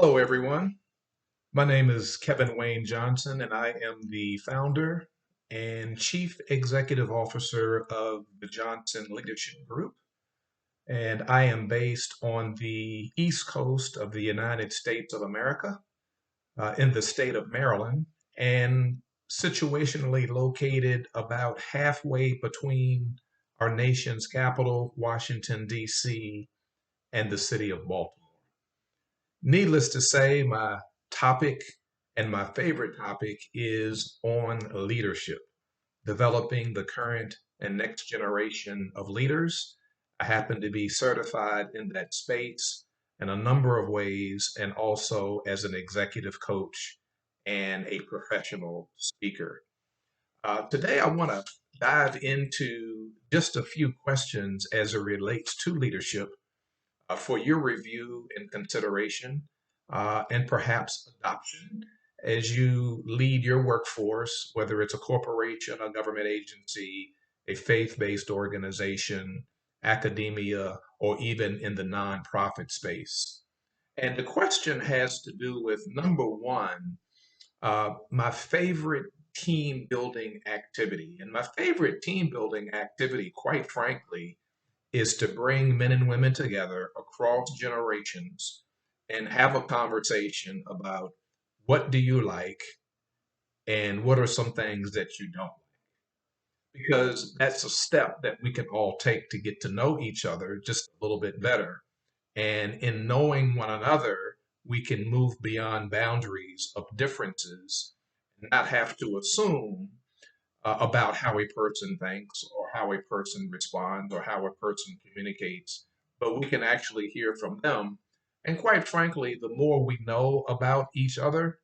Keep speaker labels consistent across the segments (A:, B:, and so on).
A: Hello, everyone. My name is Kevin Wayne Johnson, and I am the founder and Chief Executive Officer of the Johnson Leadership Group. And I am based on the East Coast of the United States of America, in the state of Maryland, and situationally located about halfway between our nation's capital, Washington, D.C., and the city of Baltimore. Needless to say, my topic and my favorite topic is on leadership, developing the current and next generation of leaders. I happen to be certified in that space in a number of ways, and also as an executive coach and a professional speaker. Today, I want to dive into just a few questions as it relates to leadership for your review and consideration, and perhaps adoption as you lead your workforce, whether it's a corporation, a government agency, a faith based organization, academia, or even in the nonprofit space. And the question has to do with number one, my favorite team building activity. And my favorite team building activity, quite frankly, is to bring men and women together across generations and have a conversation about what do you like and what are some things that you don't, because that's a step that we can all take to get to know each other just a little bit better. And in knowing one another, we can move beyond boundaries of differences and not have to assume about how a person thinks or how a person responds or how a person communicates, but we can actually hear from them. And quite frankly, the more we know about each other,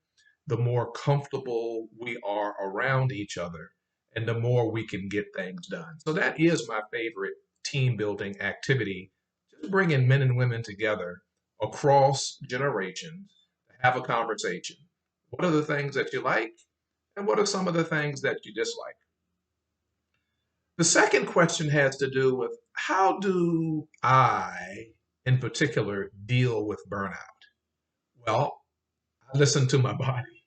A: the more comfortable we are around each other, and the more we can get things done. So that is my favorite team building activity, just bringing men and women together across generations to have a conversation. What are the things that you like? And what are some of the things that you dislike? The second question has to do with how do I, in particular, deal with burnout? Well, I listen to my body.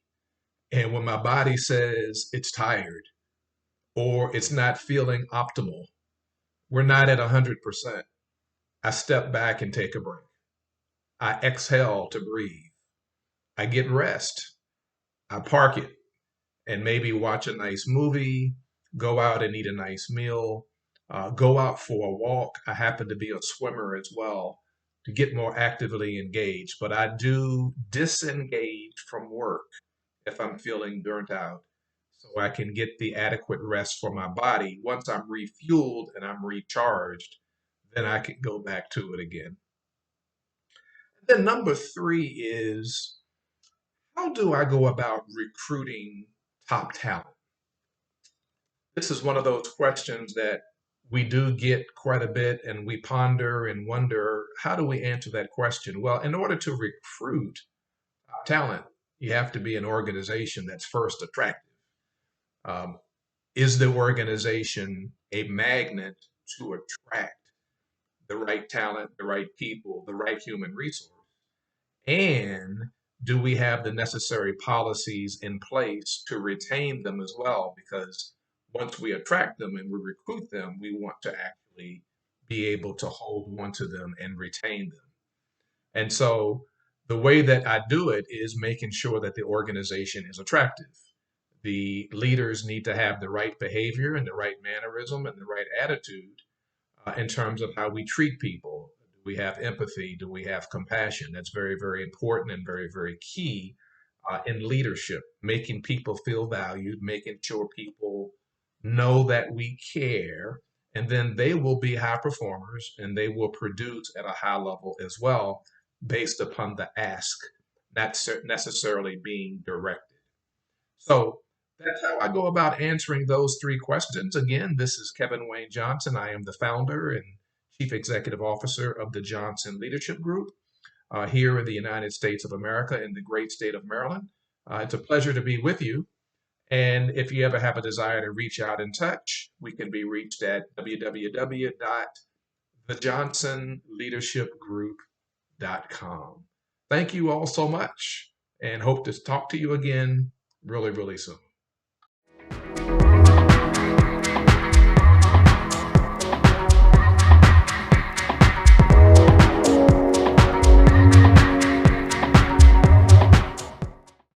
A: And when my body says it's tired or it's not feeling optimal, we're not at 100%, I step back and take a break. I exhale to breathe. I get rest. I park it and maybe watch a nice movie, go out and eat a nice meal, go out for a walk. I happen to be a swimmer as well to get more actively engaged, but I do disengage from work if I'm feeling burnt out so I can get the adequate rest for my body. Once I'm refueled and I'm recharged, then I can go back to it again. Then number three is, how do I go about recruiting top talent? This is one of those questions that we do get quite a bit, and we ponder and wonder, how do we answer that question? Well, in order to recruit talent, you have to be an organization that's first attractive. Um, is the organization a magnet to attract the right talent, the right people, the right human resource? And do we have the necessary policies in place to retain them as well? Because once we attract them and we recruit them, we want to actually be able to hold on to them and retain them. And so the way that I do it is making sure that the organization is attractive. The leaders need to have the right behavior and the right mannerism and the right attitude in terms of how we treat people. Do we have empathy? Do we have compassion? That's very, very important and very, very key in leadership, making people feel valued, making sure people know that we care, and then they will be high performers and they will produce at a high level as well, based upon the ask, not necessarily being directed. So that's how I go about answering those three questions. Again, this is Kevin Wayne Johnson. I am the founder and Chief Executive Officer of the Johnson Leadership Group here in the United States of America in the great state of Maryland. It's a pleasure to be with you. And if you ever have a desire to reach out and touch, we can be reached at www.thejohnsonleadershipgroup.com. Thank you all so much and hope to talk to you again really, really soon.